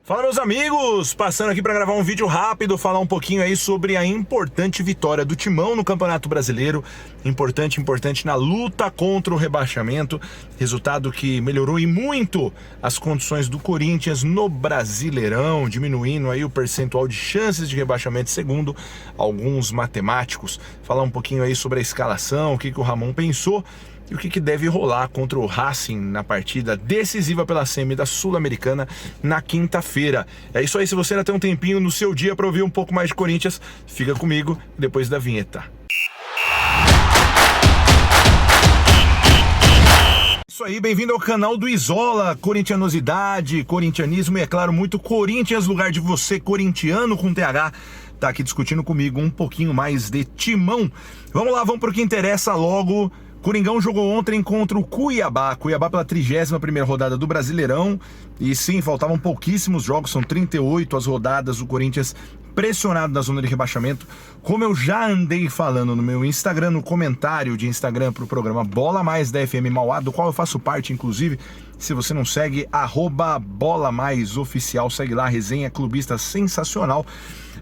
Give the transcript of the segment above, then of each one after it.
Fala, meus amigos, passando aqui para gravar um vídeo rápido, falar um pouquinho aí sobre a importante vitória do Timão no Campeonato Brasileiro, importante na luta contra o rebaixamento, resultado que melhorou e muito as condições do Corinthians no Brasileirão, diminuindo aí o percentual de chances de rebaixamento segundo alguns matemáticos. Falar um pouquinho aí sobre a escalação, o que o Ramon pensou e o que deve rolar contra o Racing na partida decisiva pela semi da Sul-Americana na quinta-feira. É isso aí, se você ainda tem um tempinho no seu dia para ouvir um pouco mais de Corinthians, fica comigo depois da vinheta. Isso aí, bem-vindo ao canal do Isola, corintianosidade, corintianismo e, é claro, muito Corinthians, lugar de você, corintiano com TH, tá aqui discutindo comigo um pouquinho mais de Timão. Vamos lá, vamos pro que interessa logo. Coringão jogou ontem contra o Cuiabá pela 31ª rodada do Brasileirão, e sim, faltavam pouquíssimos jogos, são 38 as rodadas, o Corinthians pressionado na zona de rebaixamento. Como eu já andei falando no meu Instagram, no comentário de Instagram para o programa Bola Mais da FM Mauá, do qual eu faço parte, inclusive, se você não segue, @BolaMaisOficial, segue lá, resenha clubista sensacional.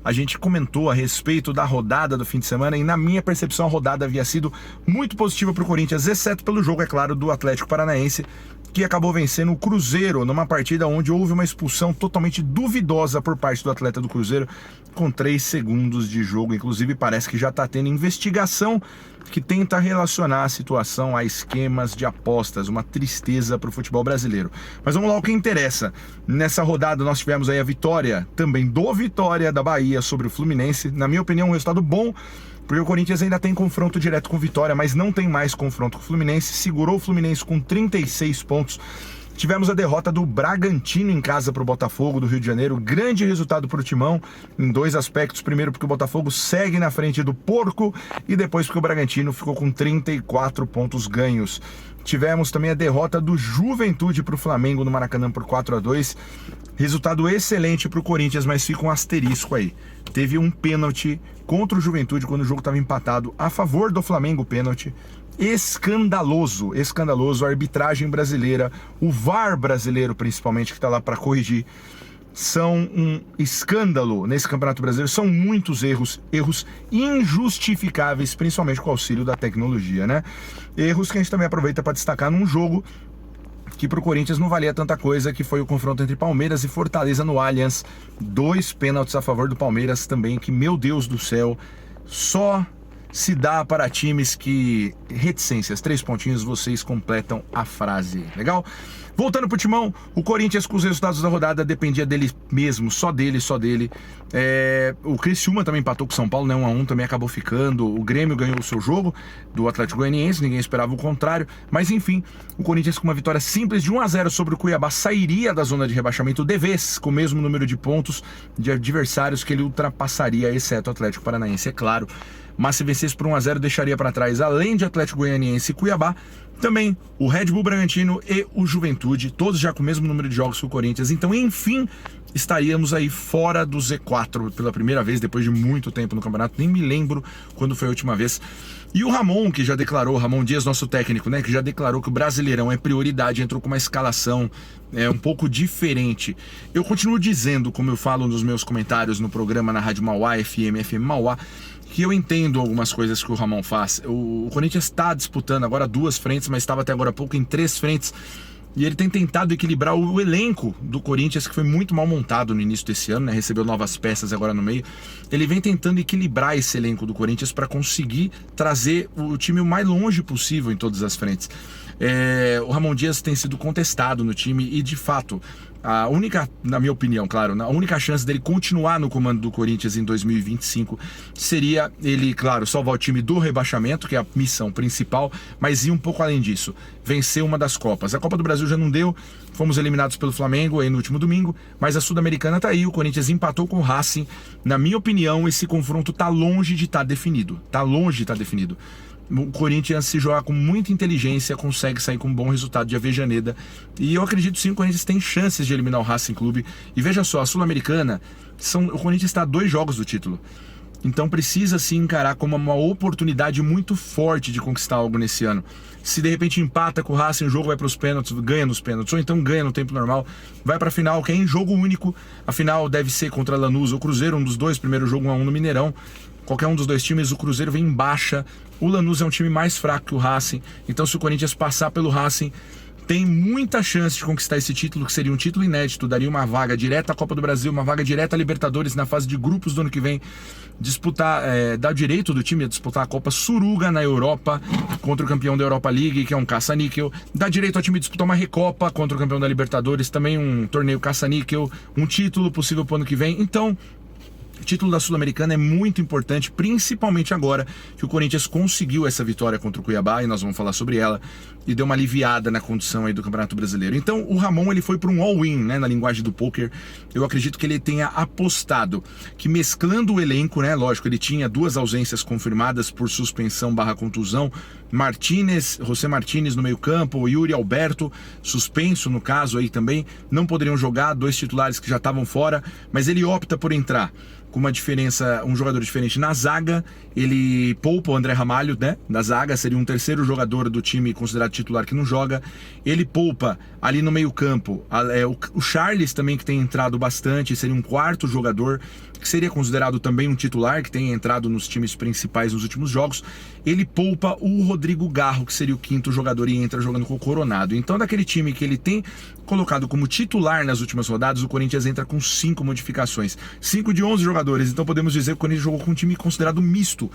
A gente comentou a respeito da rodada do fim de semana e, na minha percepção, a rodada havia sido muito positiva para o Corinthians, exceto pelo jogo, é claro, do Atlético Paranaense, que acabou vencendo o Cruzeiro numa partida onde houve uma expulsão totalmente duvidosa por parte do atleta do Cruzeiro, com 3 segundos de jogo. Inclusive, parece que já está tendo investigação que tenta relacionar a situação a esquemas de apostas, uma tristeza para o futebol brasileiro. Mas vamos lá, o que interessa. Nessa rodada nós tivemos aí a vitória, também do Vitória da Bahia sobre o Fluminense. Na minha opinião, um resultado bom, porque o Corinthians ainda tem confronto direto com o Vitória, mas não tem mais confronto com o Fluminense. Segurou o Fluminense com 36 pontos. Tivemos a derrota do Bragantino em casa para o Botafogo do Rio de Janeiro. Grande resultado para o Timão em 2 aspectos. Primeiro, porque o Botafogo segue na frente do Porco, e depois porque o Bragantino ficou com 34 pontos ganhos. Tivemos também a derrota do Juventude para o Flamengo no Maracanã por 4-2. Resultado excelente para o Corinthians, mas fica um asterisco aí. Teve um pênalti contra o Juventude quando o jogo estava empatado a favor do Flamengo, pênalti. Escandaloso, a arbitragem brasileira, o VAR brasileiro principalmente, que está lá para corrigir, são um escândalo nesse Campeonato Brasileiro. São muitos erros injustificáveis, principalmente com o auxílio da tecnologia, né? Erros que a gente também aproveita para destacar num jogo que para o Corinthians não valia tanta coisa, que foi o confronto entre Palmeiras e Fortaleza no Allianz. 2 pênaltis a favor do Palmeiras também, que, meu Deus do céu, só se dá para times que... reticências, 3 pontinhos, vocês completam a frase. Legal? Voltando pro Timão, o Corinthians, com os resultados da rodada, dependia dele mesmo, só dele. O Criciúma também empatou com o São Paulo, né, 1-1, também acabou ficando. O Grêmio ganhou o seu jogo do Atlético Goianiense, ninguém esperava o contrário. Mas enfim, o Corinthians, com uma vitória simples de 1-0 sobre o Cuiabá, sairia da zona de rebaixamento de vez, com o mesmo número de pontos de adversários que ele ultrapassaria, exceto o Atlético Paranaense, é claro. Mas se vencesse por 1-0, deixaria para trás, além de Atlético Goianiense e Cuiabá, também o Red Bull Bragantino e o Juventude, todos já com o mesmo número de jogos que o Corinthians. Então, enfim, estaríamos aí fora do Z4 pela primeira vez, depois de muito tempo no campeonato. Nem me lembro quando foi a última vez. E o Ramon, que já declarou, Ramon Dias, nosso técnico, né, que já declarou que o Brasileirão é prioridade, entrou com uma escalação um pouco diferente. Eu continuo dizendo, como eu falo nos meus comentários no programa na Rádio Mauá, FM Mauá, que eu entendo algumas coisas que o Ramon faz. O Corinthians está disputando agora 2 frentes, mas estava até agora há pouco em 3 frentes. E ele tem tentado equilibrar o elenco do Corinthians, que foi muito mal montado no início desse ano, né? Recebeu novas peças agora no meio. Ele vem tentando equilibrar esse elenco do Corinthians para conseguir trazer o time o mais longe possível em todas as frentes. O Ramon Dias tem sido contestado no time e, de fato, a única, na minha opinião, claro, a única chance dele continuar no comando do Corinthians em 2025 seria ele, claro, salvar o time do rebaixamento, que é a missão principal, mas ir um pouco além disso, vencer uma das Copas. A Copa do Brasil já não deu, fomos eliminados pelo Flamengo aí no último domingo, mas a Sul-Americana tá aí, o Corinthians empatou com o Racing. Na minha opinião, esse confronto tá longe de estar definido, O Corinthians, se jogar com muita inteligência, consegue sair com um bom resultado de Avejaneda. E eu acredito sim que o Corinthians tem chances de eliminar o Racing Clube. E veja só, a Sul-Americana, o Corinthians está a 2 jogos do título. então precisa sim encarar como uma oportunidade muito forte de conquistar algo nesse ano. Se de repente empata com o Racing, o jogo vai para os pênaltis, ganha nos pênaltis, ou então ganha no tempo normal, vai para a final, que é em jogo único. A final deve ser contra Lanús ou Cruzeiro, um dos dois, primeiro jogo 1-1 no Mineirão. Qualquer um dos dois times, o Cruzeiro vem em baixa, o Lanús é um time mais fraco que o Racing, então se o Corinthians passar pelo Racing, tem muita chance de conquistar esse título, que seria um título inédito, daria uma vaga direta à Copa do Brasil, uma vaga direta à Libertadores na fase de grupos do ano que vem, disputar, dá direito do time a disputar a Copa Suruga na Europa, contra o campeão da Europa League, que é um caça-níquel, dá direito ao time disputar uma Recopa contra o campeão da Libertadores, também um torneio caça-níquel, um título possível para o ano que vem, então... O título da Sul-Americana é muito importante, principalmente agora que o Corinthians conseguiu essa vitória contra o Cuiabá, e nós vamos falar sobre ela, e deu uma aliviada na condição aí do Campeonato Brasileiro. Então o Ramon ele foi para um all-in, né, na linguagem do poker. Eu acredito que ele tenha apostado que mesclando o elenco, né, lógico, ele tinha 2 ausências confirmadas por suspensão / contusão, José Martínez no meio campo, Yuri Alberto, suspenso no caso aí também, não poderiam jogar, 2 titulares que já estavam fora, mas ele opta por entrar com uma diferença, um jogador diferente na zaga, ele poupa o André Ramalho, né, da zaga, seria um terceiro jogador do time considerado titular que não joga, ele poupa ali no meio campo, o Charles também que tem entrado bastante, seria um 4º jogador, que seria considerado também um titular, que tem entrado nos times principais nos últimos jogos, ele poupa o Rodrigo Garro, que seria o 5º jogador e entra jogando com o Coronado. Então daquele time que ele tem colocado como titular nas últimas rodadas, o Corinthians entra com 5 modificações, 5 de 11 jogadores, então podemos dizer que o Corinthians jogou com um time considerado misto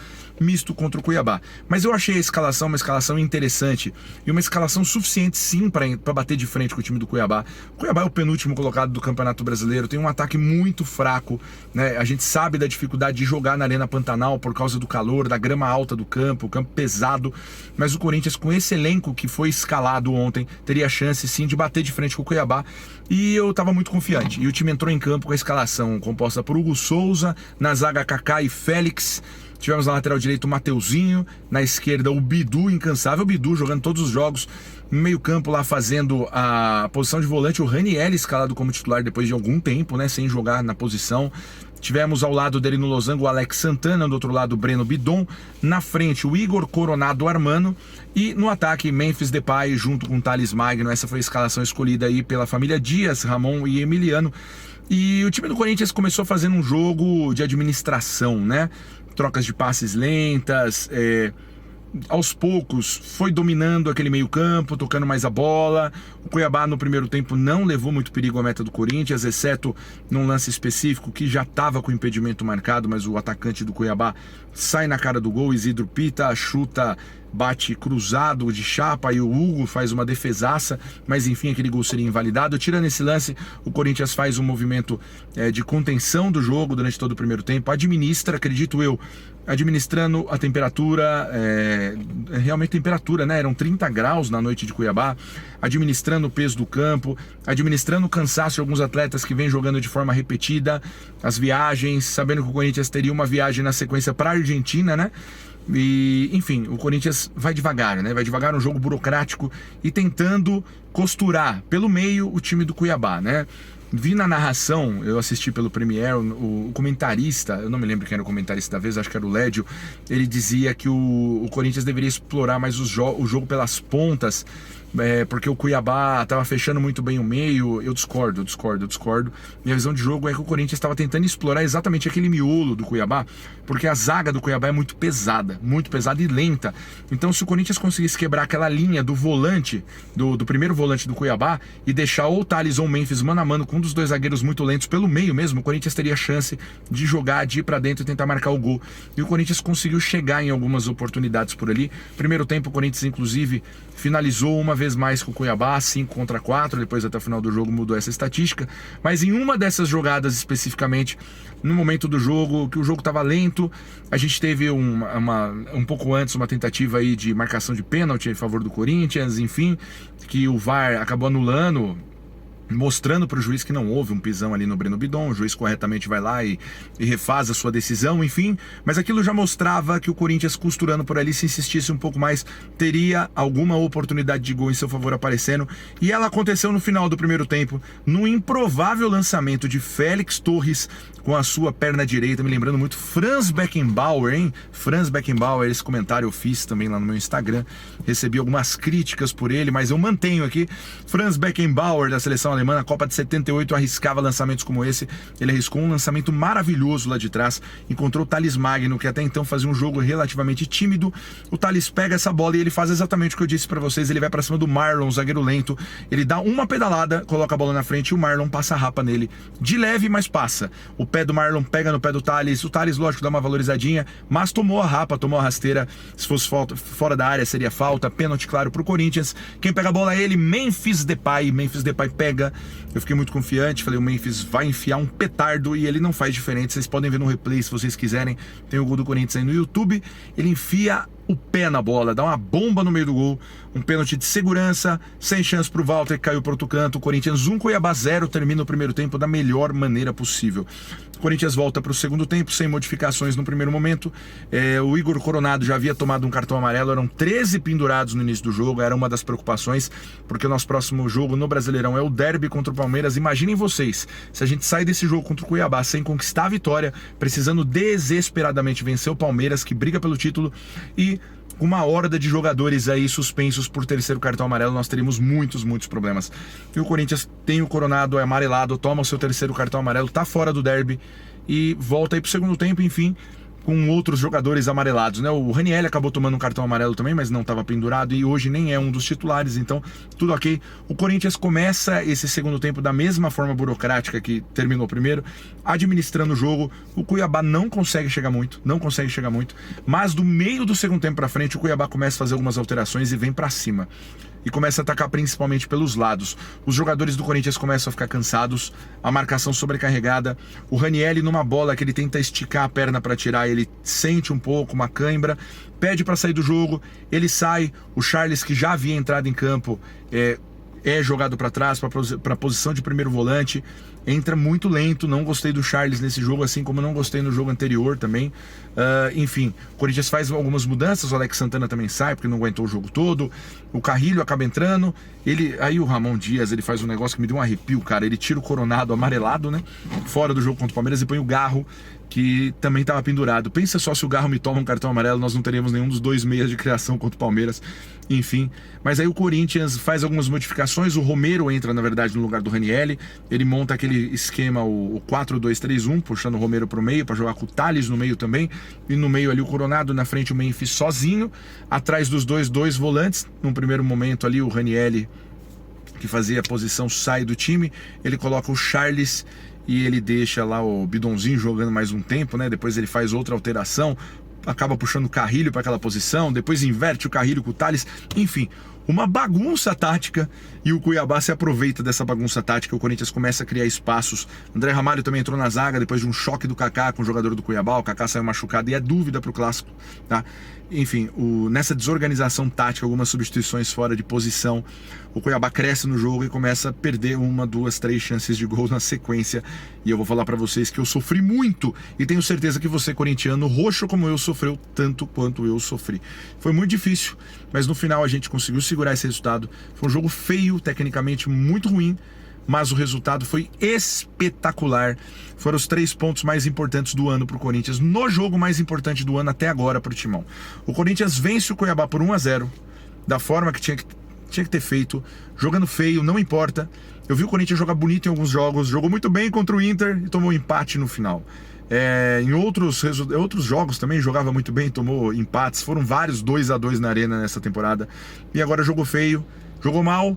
contra o Cuiabá. Mas eu achei a escalação uma escalação interessante e uma escalação suficiente sim para bater de frente com o time do Cuiabá. O Cuiabá é o penúltimo colocado do Campeonato Brasileiro, tem um ataque muito fraco, né? A gente sabe da dificuldade de jogar na Arena Pantanal por causa do calor, da grama alta do campo, o campo pesado, mas o Corinthians com esse elenco que foi escalado ontem, teria chance sim de bater de frente com o Cuiabá, e eu estava muito confiante, e o time entrou em campo com a escalação composta por Hugo Souza, na zaga Kaká e Félix, tivemos na lateral direito o Mateuzinho, na esquerda o Bidu, incansável Bidu, jogando todos os jogos, no meio campo lá fazendo a posição de volante, o Raniel escalado como titular depois de algum tempo, né, sem jogar na posição. Tivemos ao lado dele no losango o Alex Santana, do outro lado o Breno Bidon, na frente o Igor Coronado Armano e no ataque Memphis Depay junto com Thales Magno. Essa foi a escalação escolhida aí pela família Dias, Ramon e Emiliano. E o time do Corinthians começou fazendo um jogo de administração, né? Trocas de passes lentas, aos poucos foi dominando aquele meio campo, tocando mais a bola. O Cuiabá no primeiro tempo não levou muito perigo à meta do Corinthians, exceto num lance específico que já estava com impedimento marcado, mas o atacante do Cuiabá sai na cara do gol, Isidro Pita chuta, bate cruzado de chapa e o Hugo faz uma defesaça, mas enfim aquele gol seria invalidado. Tirando esse lance, o Corinthians faz um movimento de contenção do jogo durante todo o primeiro tempo, administra, acredito eu, administrando a temperatura, realmente temperatura, né? Eram 30 graus na noite de Cuiabá, administrando o peso do campo, administrando o cansaço de alguns atletas que vêm jogando de forma repetida, as viagens, sabendo que o Corinthians teria uma viagem na sequência para a Argentina, né? E, enfim, o Corinthians vai devagar, né? Vai devagar no jogo burocrático e tentando costurar pelo meio o time do Cuiabá, né? Vi na narração, eu assisti pelo Premiere, o comentarista, eu não me lembro quem era o comentarista da vez, acho que era o Lédio, ele dizia que o Corinthians deveria explorar mais o jogo pelas pontas, porque o Cuiabá estava fechando muito bem o meio. Eu discordo. Minha visão de jogo é que o Corinthians estava tentando explorar exatamente aquele miolo do Cuiabá, porque a zaga do Cuiabá é muito pesada e lenta. Então se o Corinthians conseguisse quebrar aquela linha do volante, do primeiro volante do Cuiabá, e deixar ou o Thales ou o Memphis mano a mano com um dos dois zagueiros muito lentos pelo meio mesmo, o Corinthians teria chance de jogar, de ir para dentro e tentar marcar o gol. E o Corinthians conseguiu chegar em algumas oportunidades por ali. Primeiro tempo o Corinthians inclusive finalizou uma vez mais com o Cuiabá, 5-4, depois até o final do jogo mudou essa estatística, mas em uma dessas jogadas especificamente, no momento do jogo, que o jogo estava lento, a gente teve um pouco antes uma tentativa aí de marcação de pênalti em favor do Corinthians, enfim, que o VAR acabou anulando, mostrando para o juiz que não houve um pisão ali no Breno Bidon, o juiz corretamente vai lá e refaz a sua decisão, enfim, mas aquilo já mostrava que o Corinthians, costurando por ali, se insistisse um pouco mais, teria alguma oportunidade de gol em seu favor aparecendo, e ela aconteceu no final do primeiro tempo, num improvável lançamento de Félix Torres com a sua perna direita, me lembrando muito Franz Beckenbauer, hein? Franz Beckenbauer, esse comentário eu fiz também lá no meu Instagram, recebi algumas críticas por ele, mas eu mantenho aqui. Franz Beckenbauer, da seleção alemã, na Copa de 78, arriscava lançamentos como esse. Ele arriscou um lançamento maravilhoso lá de trás, encontrou o Thales Magno, que até então fazia um jogo relativamente tímido. O Thales pega essa bola e ele faz exatamente o que eu disse pra vocês, ele vai pra cima do Marlon, zagueiro lento, ele dá uma pedalada, coloca a bola na frente e o Marlon passa a rapa nele, de leve, mas passa. O pé do Marlon pega no pé do Thales, o Thales, lógico, dá uma valorizadinha, mas tomou a rapa, tomou a rasteira. Se fosse fora da área seria falta, pênalti claro pro Corinthians. Quem pega a bola é ele, Memphis Depay pega. Eu fiquei muito confiante, falei, o Memphis vai enfiar um petardo e ele não faz diferente. Vocês podem ver no replay se vocês quiserem, tem o gol do Corinthians aí no YouTube. Ele enfia o pé na bola, dá uma bomba no meio do gol, um pênalti de segurança, sem chance pro Walter, que caiu pro outro canto. Corinthians 1, Cuiabá 0, termina o primeiro tempo da melhor maneira possível. O Corinthians volta para o segundo tempo, sem modificações no primeiro momento. O Igor Coronado já havia tomado um cartão amarelo, eram 13 pendurados no início do jogo, era uma das preocupações, porque o nosso próximo jogo no Brasileirão é o derby contra o Palmeiras. Imaginem vocês, se a gente sai desse jogo contra o Cuiabá sem conquistar a vitória, precisando desesperadamente vencer o Palmeiras, que briga pelo título, e uma horda de jogadores aí suspensos por terceiro cartão amarelo, nós teríamos muitos problemas. E o Corinthians tem o Coronado, é amarelado, toma o seu terceiro cartão amarelo, tá fora do derby e volta aí pro segundo tempo, enfim, com outros jogadores amarelados, né? O Raniel acabou tomando um cartão amarelo também, mas não estava pendurado e hoje nem é um dos titulares, então tudo ok. O Corinthians começa esse segundo tempo da mesma forma burocrática que terminou o primeiro, administrando o jogo. O Cuiabá não consegue chegar muito, mas do meio do segundo tempo para frente o Cuiabá começa a fazer algumas alterações e vem para cima. E começa a atacar principalmente pelos lados. Os jogadores do Corinthians começam a ficar cansados, a marcação sobrecarregada. O Raniel, numa bola que ele tenta esticar a perna para tirar, ele sente um pouco uma cãibra, pede para sair do jogo, ele sai. O Charles, que já havia entrado em campo, é jogado para trás, para a posição de primeiro volante, entra muito lento. Não gostei do Charles nesse jogo, assim como não gostei no jogo anterior também. Enfim, o Corinthians faz algumas mudanças, o Alex Santana também sai, porque não aguentou o jogo todo, o Carrilho acaba entrando, aí o Ramon Dias, ele faz um negócio que me deu um arrepio, cara, ele tira o Coronado amarelado, né, fora do jogo contra o Palmeiras e põe o Garro, que também estava pendurado. Pensa só, se o Garro me toma um cartão amarelo, nós não teríamos nenhum dos dois meias de criação contra o Palmeiras, enfim. Mas aí o Corinthians faz algumas modificações, o Romero entra, na verdade, no lugar do Raniel, ele monta aquele esquema, o 4-2-3-1, puxando o Romero pro meio, para jogar com o Thales no meio também, e no meio ali o Coronado, na frente o Memphis sozinho, atrás dos dois volantes. Num primeiro momento ali o Raniel, que fazia a posição, sai do time, ele coloca o Charles e ele deixa lá o Bidonzinho jogando mais um tempo, né? Depois ele faz outra alteração, acaba puxando o Carrilho para aquela posição, depois inverte o Carrilho com o Thales, enfim, uma bagunça tática, e o Cuiabá se aproveita dessa bagunça tática. O Corinthians começa a criar espaços. André Ramalho também entrou na zaga depois de um choque do Kaká com o jogador do Cuiabá. O Kaká saiu machucado e é dúvida para o clássico, tá? Enfim, nessa desorganização tática, algumas substituições fora de posição, o Cuiabá cresce no jogo e começa a perder 1, 2, 3 chances de gol na sequência. E eu vou falar para vocês que eu sofri muito, e tenho certeza que você, corintiano, roxo como eu, sofreu tanto quanto eu sofri. Foi muito difícil, mas no final a gente conseguiu segurar esse resultado. Foi um jogo feio, tecnicamente muito ruim, mas o resultado foi espetacular. Foram os 3 pontos mais importantes do ano para o Corinthians, no jogo mais importante do ano até agora para o Timão. O Corinthians vence o Cuiabá por 1-0, da forma que tinha que ter feito, jogando feio, não importa. Eu vi o Corinthians jogar bonito em alguns jogos, jogou muito bem contra o Inter e tomou um empate no final. Em outros jogos também jogava muito bem, tomou empates, foram vários 2-2 na Arena nessa temporada. E agora jogou feio, jogou mal,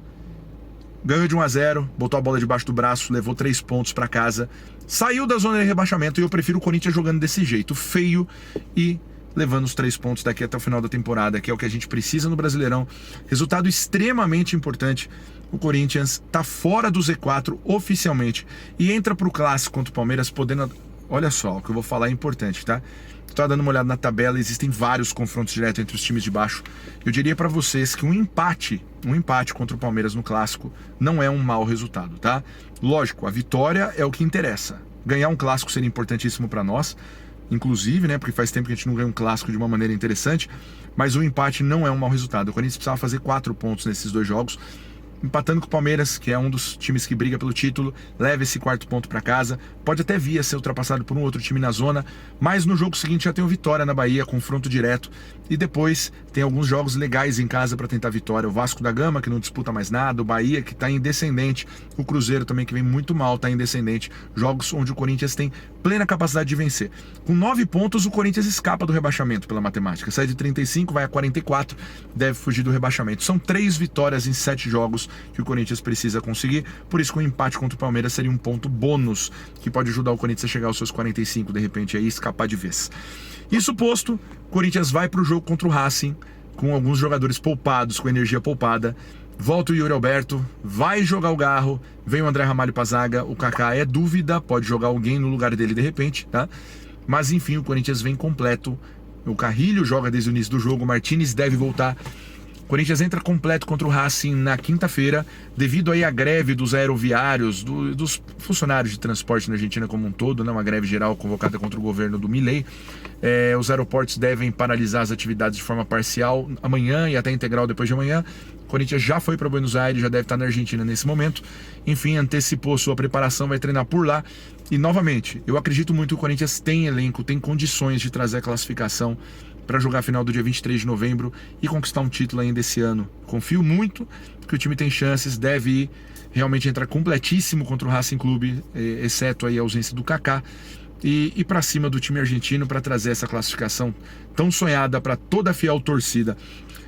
ganhou de 1-0, botou a bola debaixo do braço, levou 3 pontos para casa, saiu da zona de rebaixamento. E eu prefiro o Corinthians jogando desse jeito, feio, e levando os 3 pontos daqui até o final da temporada, que é o que a gente precisa no Brasileirão. Resultado extremamente importante. O Corinthians está fora do Z4 oficialmente e entra para o clássico contra o Palmeiras podendo olha só, o que eu vou falar é importante, tá? Tá dando uma olhada na tabela, existem vários confrontos diretos entre os times de baixo. Eu diria para vocês que um empate contra o Palmeiras no Clássico não é um mau resultado, tá? Lógico, a vitória é o que interessa. Ganhar um Clássico seria importantíssimo para nós, inclusive, né? Porque faz tempo que a gente não ganha um Clássico de uma maneira interessante, mas o empate não é um mau resultado. O Corinthians precisava fazer 4 pontos nesses 2 jogos, empatando com o Palmeiras, que é um dos times que briga pelo título, leva esse 4º ponto para casa, pode até vir a ser ultrapassado por um outro time na zona, mas no jogo seguinte já tem o Vitória na Bahia, confronto direto, e depois tem alguns jogos legais em casa para tentar vitória, o Vasco da Gama, que não disputa mais nada, o Bahia, que está em descendente, o Cruzeiro também, que vem muito mal, está em descendente, jogos onde o Corinthians tem plena capacidade de vencer. Com 9 pontos, o Corinthians escapa do rebaixamento pela matemática, sai de 35, vai a 44, deve fugir do rebaixamento. São 3 vitórias em 7 jogos que o Corinthians precisa conseguir, por isso que o empate contra o Palmeiras seria um ponto bônus, que pode ajudar o Corinthians a chegar aos seus 45, de repente, aí escapar de vez. Isso posto, o Corinthians vai para o jogo contra o Racing, com alguns jogadores poupados, com energia poupada. Volta o Yuri Alberto, vai jogar o Garro, vem o André Ramalho pra zaga, o Kaká é dúvida, pode jogar alguém no lugar dele de repente, tá? Mas enfim, o Corinthians vem completo, o Carrilho joga desde o início do jogo, o Martínez deve voltar. O Corinthians entra completo contra o Racing na quinta-feira, devido aí à greve dos aeroviários, dos funcionários de transporte na Argentina como um todo, né? Uma greve geral convocada contra o governo do Milei. Os aeroportos devem paralisar as atividades de forma parcial amanhã e até integral depois de amanhã. O Corinthians já foi para Buenos Aires, já deve estar na Argentina nesse momento. Enfim, antecipou sua preparação, vai treinar por lá. E novamente, eu acredito muito que o Corinthians tem elenco, tem condições de trazer a classificação para jogar a final do dia 23 de novembro e conquistar um título ainda esse ano. Confio muito que o time tem chances, deve ir realmente entrar completíssimo contra o Racing Clube, exceto aí a ausência do Kaká, e para cima do time argentino para trazer essa classificação tão sonhada para toda a fiel torcida.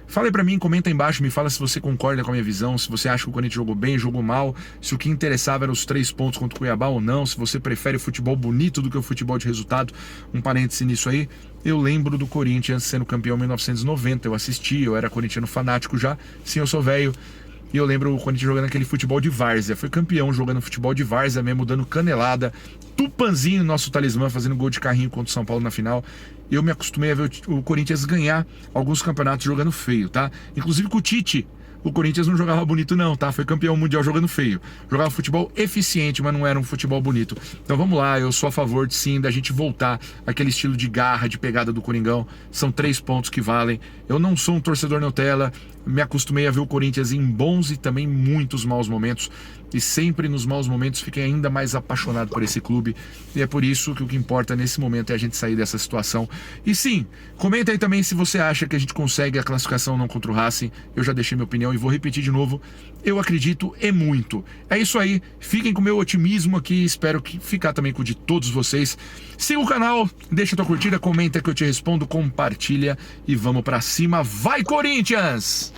Fala aí pra mim, comenta aí embaixo, me fala se você concorda com a minha visão, se você acha que o Corinthians jogou bem, jogou mal, se o que interessava eram os 3 pontos contra o Cuiabá ou não, se você prefere o futebol bonito do que o futebol de resultado. Um parêntese nisso aí, eu lembro do Corinthians sendo campeão em 1990, eu assisti, eu era corintiano fanático já, sim, eu sou velho. E eu lembro o Corinthians jogando aquele futebol de várzea. Foi campeão jogando futebol de várzea mesmo, dando canelada. Tupanzinho, nosso talismã, fazendo gol de carrinho contra o São Paulo na final. Eu me acostumei a ver o Corinthians ganhar alguns campeonatos jogando feio, tá? Inclusive com o Tite, o Corinthians não jogava bonito não, tá? Foi campeão mundial jogando feio. Jogava futebol eficiente, mas não era um futebol bonito. Então vamos lá, eu sou a favor de sim, da gente voltar àquele estilo de garra, de pegada do Coringão. São 3 pontos que valem. Eu não sou um torcedor Nutella, me acostumei a ver o Corinthians em bons e também muitos maus momentos. E sempre nos maus momentos fiquei ainda mais apaixonado por esse clube. E é por isso que o que importa nesse momento é a gente sair dessa situação. E sim, comenta aí também se você acha que a gente consegue a classificação não contra o Racing. Eu já deixei minha opinião e vou repetir de novo. Eu acredito e muito. É isso aí, fiquem com o meu otimismo aqui. Espero que ficar também com o de todos vocês. Siga o canal, deixa tua curtida, comenta que eu te respondo, compartilha e vamos pra cima. Vai, Corinthians!